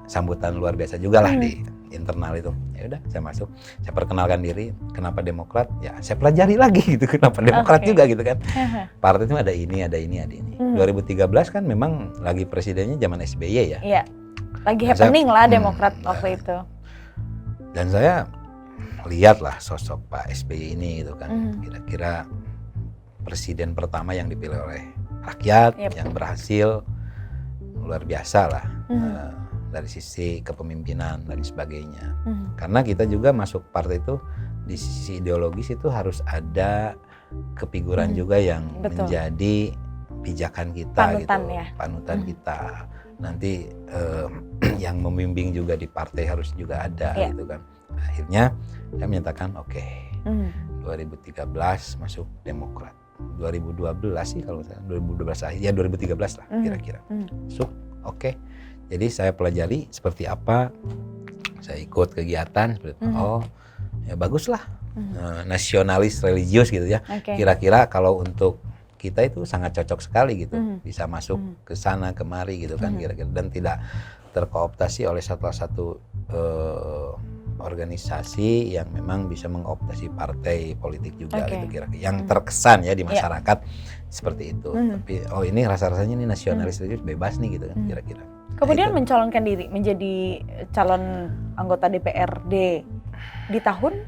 sambutan luar biasa juga lah di internal itu. Ya udah, saya masuk, saya perkenalkan diri, kenapa Demokrat? Ya, saya pelajari lagi gitu, kenapa Demokrat juga gitu kan. Partai itu ada ini. 2013 kan memang lagi presidennya zaman SBY ya. Iya. Lagi happening lah Demokrat waktu itu. Dan saya lihatlah sosok Pak SBY ini gitu kan. Kira-kira presiden pertama yang dipilih oleh rakyat, yang berhasil, luar biasa lah. Dari sisi kepemimpinan dan sebagainya. Karena kita juga masuk partai itu di sisi ideologis itu harus ada kefiguran juga yang menjadi pijakan kita, panutan kita. Nanti yang membimbing juga di partai harus juga ada gitu kan. Akhirnya saya menyatakan 2013 masuk Demokrat. 2012 sih kalau saya 2012 ya 2013 lah kira-kira. Masuk Jadi saya pelajari seperti apa, saya ikut kegiatan seperti ya baguslah, nasionalis religius gitu ya. Kira-kira kalau untuk kita itu sangat cocok sekali gitu, bisa masuk ke sana kemari gitu kan kira-kira, dan tidak terkooptasi oleh salah satu organisasi yang memang bisa mengoptasi partai politik juga gitu kira-kira. Yang terkesan ya di masyarakat seperti itu. Tapi ini rasa-rasanya ini nasionalis religius bebas nih gitu kan kira-kira. Kemudian mencalonkan diri menjadi calon anggota DPRD di tahun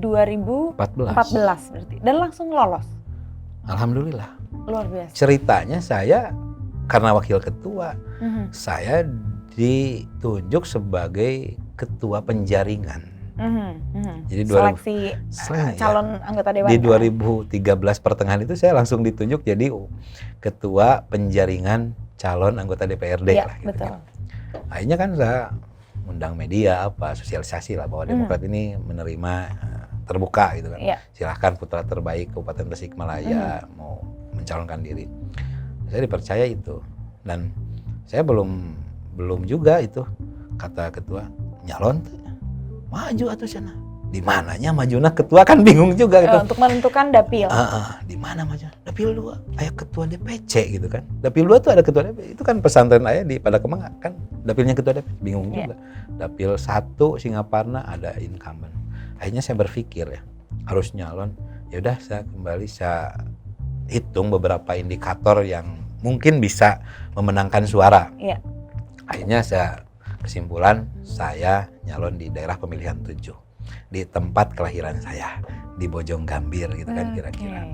2014 berarti, dan langsung lolos. Alhamdulillah. Luar biasa. Ceritanya saya karena wakil ketua, saya ditunjuk sebagai ketua penjaringan. Jadi seleksi calon anggota dewan. Di 2013 pertengahan itu saya langsung ditunjuk jadi ketua penjaringan calon anggota DPRD lah gitu kan. Akhirnya kan saya undang media sosialisasi lah bahwa Demokrat ini menerima terbuka gitu kan. Silahkan putra terbaik Kabupaten Tasikmalaya mau mencalonkan diri. Saya dipercaya itu, dan saya belum juga itu kata ketua nyalon maju atau sana. Di mananya majuna ketua kan bingung juga gitu. Untuk menentukan dapil. Di mana majuna? Dapil 2, aya ketua DPC gitu kan. Dapil 2 tuh ada ketua DPC. Itu kan pesantren aya di pada Kemang kan dapilnya ketua DPC. Bingung juga. Dapil 1 Singaparna ada incumbent. Akhirnya saya berpikir ya, harus nyalon. Ya udah saya hitung beberapa indikator yang mungkin bisa memenangkan suara. Iya. Akhirnya saya kesimpulan saya nyalon di daerah pemilihan 7. Di tempat kelahiran saya di Bojong Gambir gitu kan kira-kira.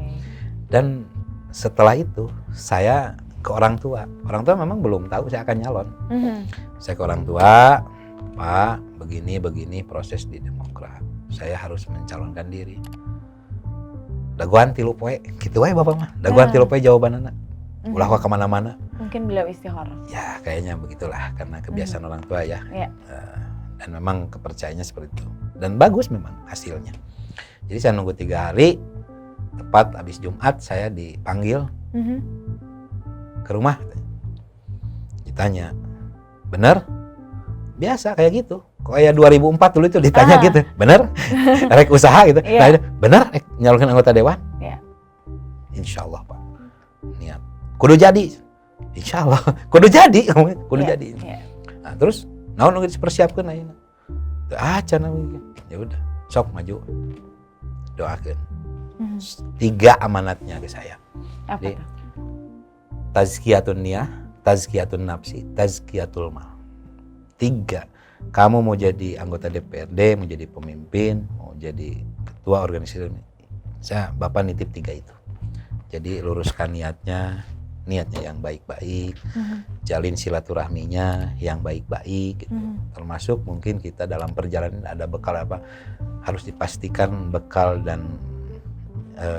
Dan setelah itu saya ke orang tua memang belum tahu saya akan nyalon. Saya ke orang tua, Pak begini proses di Demokrat, saya harus mencalonkan diri. Daguan tilu poe gitu wae bapak mah, daguan tilu poe jawabanana ulah ka kemana-mana. Mungkin beliau istihor. Ya kayaknya begitulah karena kebiasaan orang tua ya. Dan memang kepercayaannya seperti itu. Dan bagus memang hasilnya. Jadi saya nunggu 3 hari, tepat habis Jumat saya dipanggil ke rumah. Ditanya, bener? Biasa kayak gitu. Kayak 2004 dulu itu ditanya gitu, bener? Rek usaha gitu. Nah, bener? Nyalonkan anggota dewan? Insya Allah Pak. Niat. Kudu jadi. Insya Allah. Kudu jadi. Jadi. Nah, terus naon nu dipersiapkeun ayeuna? Teu acan ya udah, sok maju. Doakeun. 3 amanatnya ke saya. Apa Jadi, tuh? Tazkiyatun niyah, tazkiyatun nafsi, tazkiyatul mal. 3. Kamu mau jadi anggota DPRD, mau jadi pemimpin, mau jadi ketua organisasi. Bapak nitip 3 itu. Jadi luruskan niatnya yang baik-baik, jalin silaturahminya yang baik-baik gitu. Termasuk mungkin kita dalam perjalanan ada bekal apa, harus dipastikan bekal dan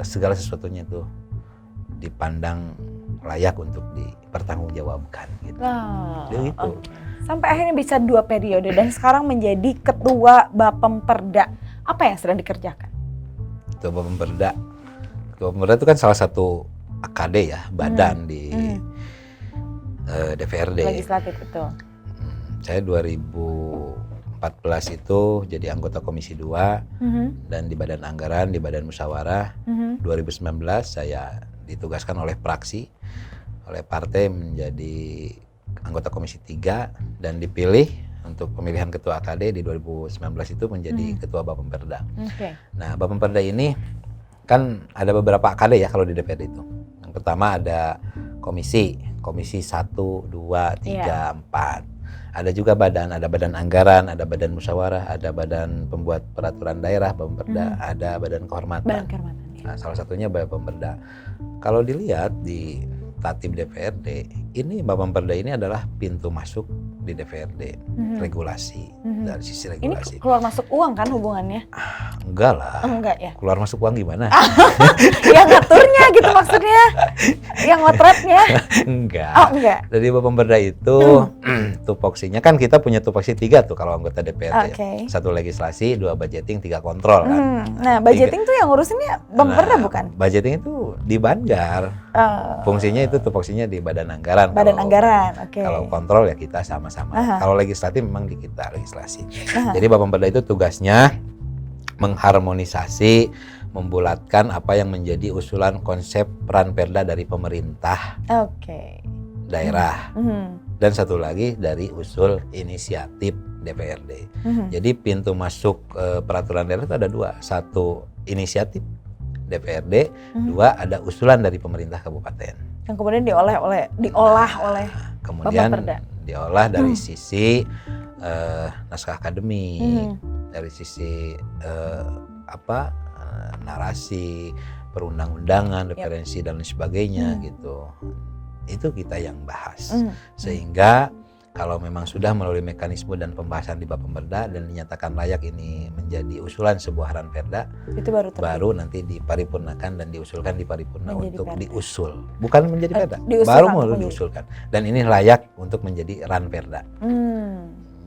segala sesuatunya itu dipandang layak untuk dipertanggungjawabkan gitu. Gitu. Sampai akhirnya bisa 2 periode dan sekarang menjadi ketua Bapemperda. Apa yang sedang dikerjakan? Ketua Bapemperda itu kan salah satu AKD ya, badan di DPRD. Legislatif itu. Saya 2014 itu jadi anggota Komisi 2 dan di Badan Anggaran, di Badan Musyawarah. 2019 saya ditugaskan oleh praksi, oleh partai menjadi anggota Komisi 3 dan dipilih untuk pemilihan ketua AKD di 2019 itu menjadi ketua Bapemperda. Nah, Bapemperda ini kan ada beberapa AKD ya kalau di DPRD itu. Yang pertama ada komisi 1, 2, 3, 4. Ada juga ada badan anggaran, ada badan musyawarah, ada badan pembuat peraturan daerah, Bapemperda, ada badan kehormatan. Nah, salah satunya Bapemperda. Kalau dilihat di Tatib DPRD, ini Bapemperda ini adalah pintu masuk di DPRD, regulasi, dari sisi regulasi. Ini keluar masuk uang kan hubungannya? Enggak lah. Enggak ya? Keluar masuk uang gimana? Yang ngaturnya gitu maksudnya? Yang motretnya? Enggak. Oh enggak? Jadi Bapemperda itu tupoksinya kan kita punya tupoksi 3 tuh kalau anggota DPRD. Ya. 1 legislasi, 2 budgeting, 3 kontrol kan. Nah budgeting tuh yang ngurusinnya Bapemperda bukan? Budgeting itu di Banjar. Fungsinya itu tupoksinya di Badan Anggaran. Badan Anggaran, oke. Kalau kontrol ya kita sama-sama. Kalau legislatif memang di kita legislasi. Jadi Bapemperda itu tugasnya mengharmonisasi, membulatkan apa yang menjadi usulan konsep peran Perda dari pemerintah daerah. Dan satu lagi dari usul inisiatif DPRD. Jadi pintu masuk peraturan daerah itu ada 2. 1 inisiatif DPRD, 2 ada usulan dari pemerintah kabupaten. Yang kemudian diolah oleh kemudian Bapemperda. Diolah dari sisi naskah akademik, dari sisi narasi, perundang-undangan, referensi dan lain sebagainya gitu. Itu kita yang bahas. Sehingga kalau memang sudah melalui mekanisme dan pembahasan di Bapemperda dan dinyatakan layak ini menjadi usulan sebuah ranperda, itu baru nanti diparipurnakan dan diusulkan di paripurna menjadi untuk perda. Diusul, bukan menjadi perda, baru mau diusulkan. Dan ini layak untuk menjadi ranperda.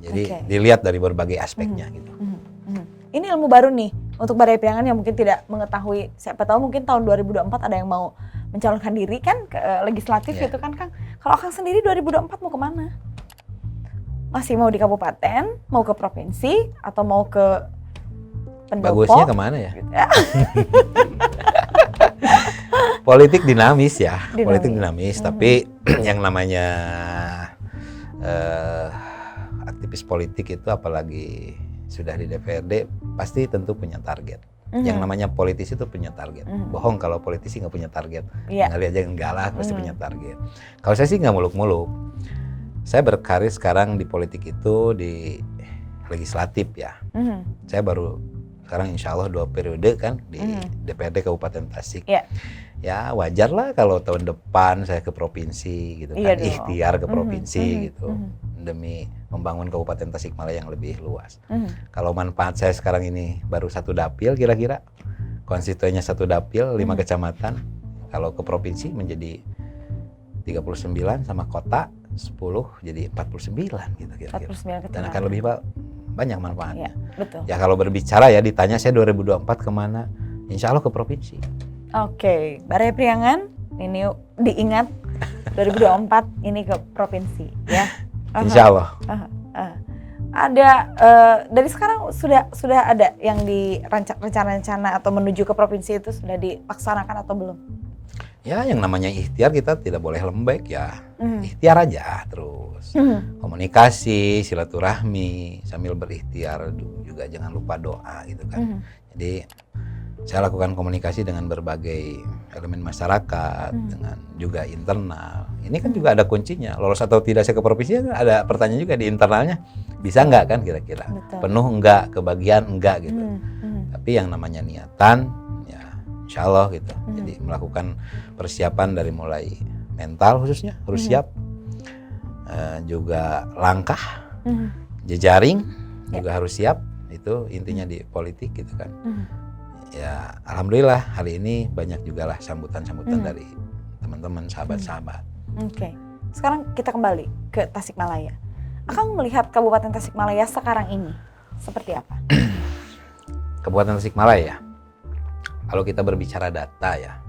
Jadi dilihat dari berbagai aspeknya gitu. Ini ilmu baru nih untuk Badai Priangan yang mungkin tidak mengetahui. Siapa tahu mungkin tahun 2024 ada yang mau mencalonkan diri kan ke legislatif gitu kan Kang. Kalau Kang sendiri 2024 mau kemana? Masih mau di kabupaten, mau ke provinsi, atau mau ke pendopo. Bagusnya kemana ya? Politik dinamis ya, politik dinamis. Tapi yang namanya aktivis politik itu apalagi sudah di DPRD pasti tentu punya target. Yang namanya politisi itu punya target. Bohong kalau politisi nggak punya target. Nggak aja enggak lah, pasti punya target. Kalau saya sih nggak muluk-muluk. Saya berkarir sekarang di politik itu di legislatif ya. Saya baru sekarang insya Allah 2 periode kan di DPRD Kabupaten Tasik. Ya wajar lah kalau tahun depan saya ke provinsi gitu kan, ikhtiar ke provinsi gitu demi membangun Kabupaten Tasikmalaya yang lebih luas. Kalau manfaat saya sekarang ini baru 1 dapil kira-kira, konstituennya 1 dapil 5 kecamatan. Kalau ke provinsi menjadi 39 sama kota 10 jadi 49 gitu kira-kira. Dan akan lebih banyak manfaatnya. Betul. Ya kalau berbicara ya ditanya saya 2024 kemana? Insya Allah ke provinsi. Oke, Baraya Priangan ini diingat 2024 ini ke provinsi ya. Insya Allah. Ada dari sekarang sudah ada yang rencana-rencana atau menuju ke provinsi itu sudah dilaksanakan atau belum? Ya yang namanya ikhtiar kita tidak boleh lembek ya. Ikhtiar aja terus. Komunikasi, silaturahmi sambil berikhtiar juga jangan lupa doa gitu kan. Jadi saya lakukan komunikasi dengan berbagai elemen masyarakat, dengan juga internal. Ini kan juga ada kuncinya. Lolos atau tidak saya ke provinsi ada pertanyaan juga di internalnya. Bisa nggak kan kira-kira? Penuh enggak, kebagian enggak gitu. Tapi yang namanya niatan ya insya Allah gitu. Jadi melakukan persiapan dari mulai mental khususnya harus siap. Juga langkah, jejaring juga harus siap. Itu intinya di politik gitu kan. Ya alhamdulillah hari ini banyak juga lah sambutan-sambutan dari teman-teman, sahabat-sahabat. Oke. Sekarang kita kembali ke Tasikmalaya. Akang melihat Kabupaten Tasikmalaya sekarang ini seperti apa? Kabupaten Tasikmalaya, kalau kita berbicara data ya,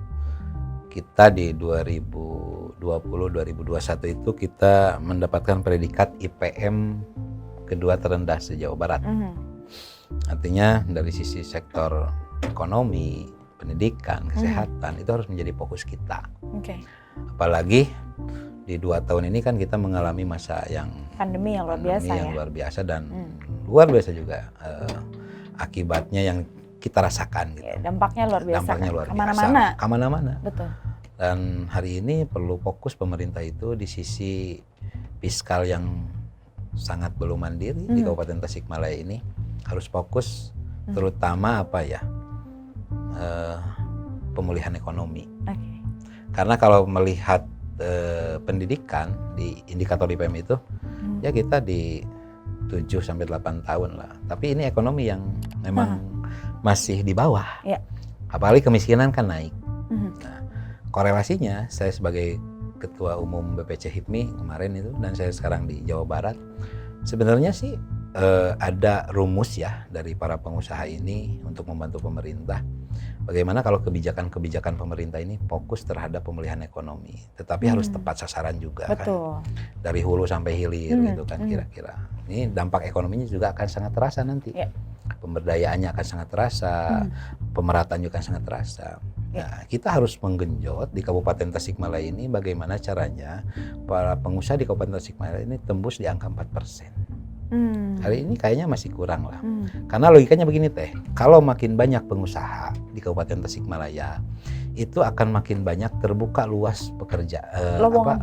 kita di 2020-2021 itu kita mendapatkan predikat IPM kedua terendah se-Jawa Barat. Artinya dari sisi sektor ekonomi, pendidikan, kesehatan itu harus menjadi fokus kita. Apalagi di 2 tahun ini kan kita mengalami masa yang pandemi yang luar biasa dan luar biasa juga akibatnya yang kita rasakan gitu. Dampaknya luar biasa. Dampaknya luar biasa. Kemana-mana. Betul. Dan hari ini perlu fokus pemerintah itu di sisi fiskal yang sangat belum mandiri di Kabupaten Tasikmalaya ini harus fokus terutama apa ya? Pemulihan ekonomi. Karena kalau melihat pendidikan di indikator IPM itu ya kita di 7-8 tahun lah. Tapi ini ekonomi yang memang masih di bawah. Apalagi kemiskinan kan naik. Nah, korelasinya saya sebagai Ketua Umum BPC HIPMI kemarin itu dan saya sekarang di Jawa Barat sebenarnya sih ada rumus ya dari para pengusaha ini untuk membantu pemerintah. Bagaimana kalau kebijakan-kebijakan pemerintah ini fokus terhadap pemulihan ekonomi, tetapi harus tepat sasaran juga. Betul. Kan, dari hulu sampai hilir gitu kan kira-kira. Ini dampak ekonominya juga akan sangat terasa nanti. Pemberdayaannya akan sangat terasa, pemerataan juga akan sangat terasa. Nah, kita harus menggenjot di Kabupaten Tasikmalaya ini bagaimana caranya para pengusaha di Kabupaten Tasikmalaya ini tembus di angka 4%. Hari ini kayaknya masih kurang lah. Karena logikanya begini teh, kalau makin banyak pengusaha di Kabupaten Tasikmalaya, itu akan makin banyak terbuka luas pekerjaan. Lowongan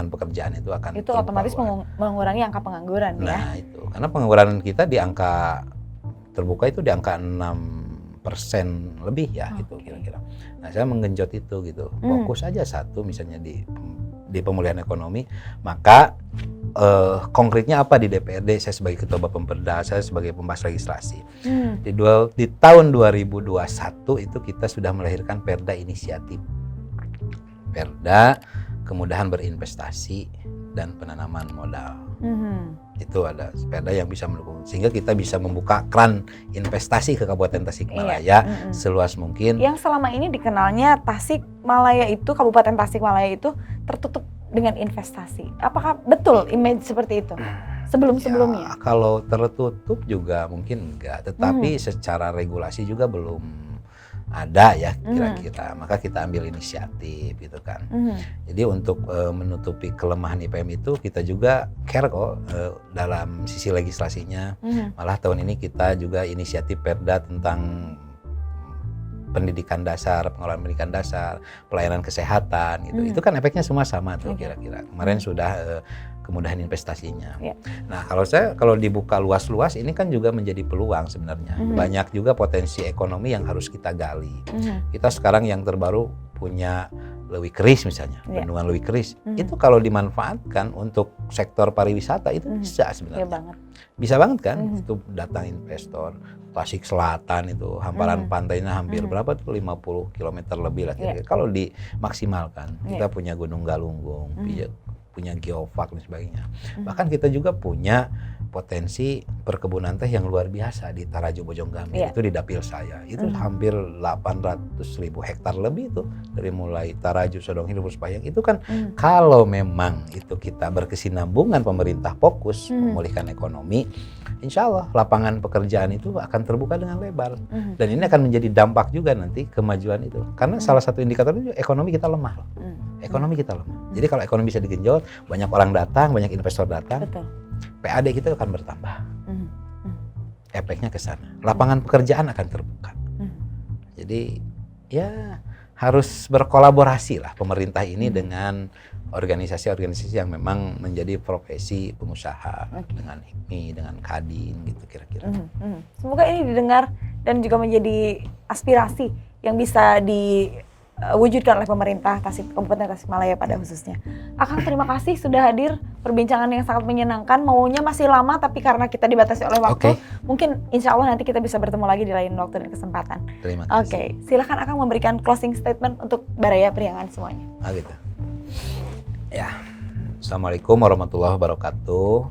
pekerjaan itu akan itu otomatis mengurangi angka pengangguran ya. Nah itu, karena pengangguran kita di angka terbuka itu di angka 6% lebih ya gitu kira-kira. Nah saya menggenjot itu gitu, fokus aja satu misalnya di pemulihan ekonomi, maka konkretnya apa di DPRD saya sebagai Ketua Bapemperda, saya sebagai pembahas legislasi. Di tahun 2021 itu kita sudah melahirkan Perda Inisiatif. Perda kemudahan berinvestasi dan penanaman modal. Itu ada Perda yang bisa mendukung sehingga kita bisa membuka keran investasi ke Kabupaten Tasikmalaya seluas mungkin. Yang selama ini dikenalnya Tasikmalaya itu, Kabupaten Tasikmalaya itu tertutup dengan investasi. Apakah betul image seperti itu sebelum-sebelumnya? Ya, kalau tertutup juga mungkin enggak, tetapi secara regulasi juga belum ada ya kira-kira. Maka kita ambil inisiatif gitu kan. Jadi untuk menutupi kelemahan IPM itu kita juga care kok dalam sisi legislasinya. Malah tahun ini kita juga inisiatif Perda tentang pendidikan dasar, pengelolaan pendidikan dasar, pelayanan kesehatan gitu. Itu kan efeknya semua sama tuh kira-kira. Kemarin sudah kemudahan investasinya. Nah, kalau dibuka luas-luas ini kan juga menjadi peluang sebenarnya. Banyak juga potensi ekonomi yang harus kita gali. Kita sekarang yang terbaru punya Leuwi Keris misalnya, bendungan Leuwi Keris. Itu kalau dimanfaatkan untuk sektor pariwisata itu bisa sebenarnya. Bisa banget kan? Itu datang investor. Tasik Selatan itu hamparan pantainya hampir berapa tuh 50 km lebih lah kira-kira. Kalau dimaksimalkan, kita punya Gunung Galunggung, punya geopark dan sebagainya. Bahkan kita juga punya potensi perkebunan teh yang luar biasa di Tarajo Bojonggambir. Itu di dapil saya. Itu hampir 800.000 hektar lebih itu dari mulai Tarajo, Sodong Hilir, Puspayang. Itu kan kalau memang itu kita berkesinambungan, pemerintah fokus memulihkan ekonomi, insya Allah lapangan pekerjaan itu akan terbuka dengan lebar. Dan ini akan menjadi dampak juga nanti kemajuan itu. Karena salah satu indikator itu ekonomi kita lemah. Ekonomi kita lemah. Jadi kalau ekonomi bisa digenjot, banyak orang datang, banyak investor datang. PAD kita akan bertambah. Efeknya ke sana. Lapangan pekerjaan akan terbuka. Jadi ya harus berkolaborasi lah pemerintah ini dengan organisasi-organisasi yang memang menjadi profesi pengusaha, dengan HIPMI, dengan Kadin gitu kira-kira. Semoga ini didengar dan juga menjadi aspirasi yang bisa diwujudkan oleh pemerintah Kabupaten Tasikmalaya pada khususnya. Akang, terima kasih sudah hadir, perbincangan yang sangat menyenangkan. Maunya masih lama tapi karena kita dibatasi oleh waktu, mungkin insya Allah nanti kita bisa bertemu lagi di lain waktu dan kesempatan. Terima kasih. Silakan Akang memberikan closing statement untuk Baraya Priangan semuanya. Gitu. Ya, Assalamualaikum warahmatullahi wabarakatuh.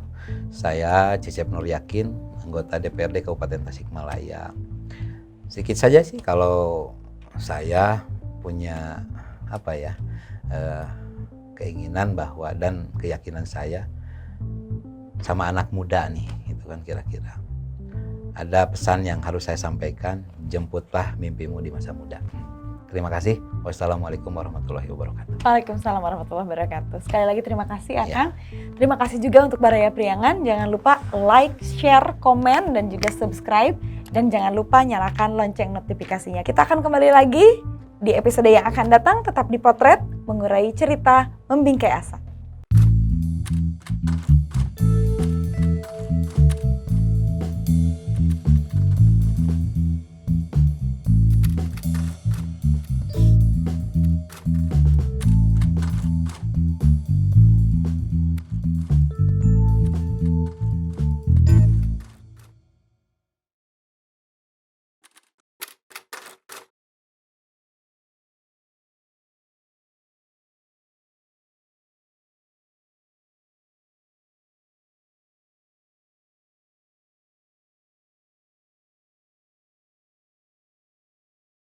Saya Cecep Nur Yakin, anggota DPRD Kabupaten Tasikmalaya. Sedikit saja sih kalau saya punya keinginan bahwa dan keyakinan saya sama anak muda nih, itu kan kira-kira ada pesan yang harus saya sampaikan, jemputlah mimpimu di masa muda. Terima kasih. Wassalamualaikum warahmatullahi wabarakatuh. Waalaikumsalam warahmatullahi wabarakatuh. Sekali lagi terima kasih Akang. Terima kasih juga untuk Baraya Priangan. Jangan lupa like, share, komen, dan juga subscribe. Dan jangan lupa nyalakan lonceng notifikasinya. Kita akan kembali lagi di episode yang akan datang. Tetap di Potret, mengurai cerita, membingkai asa.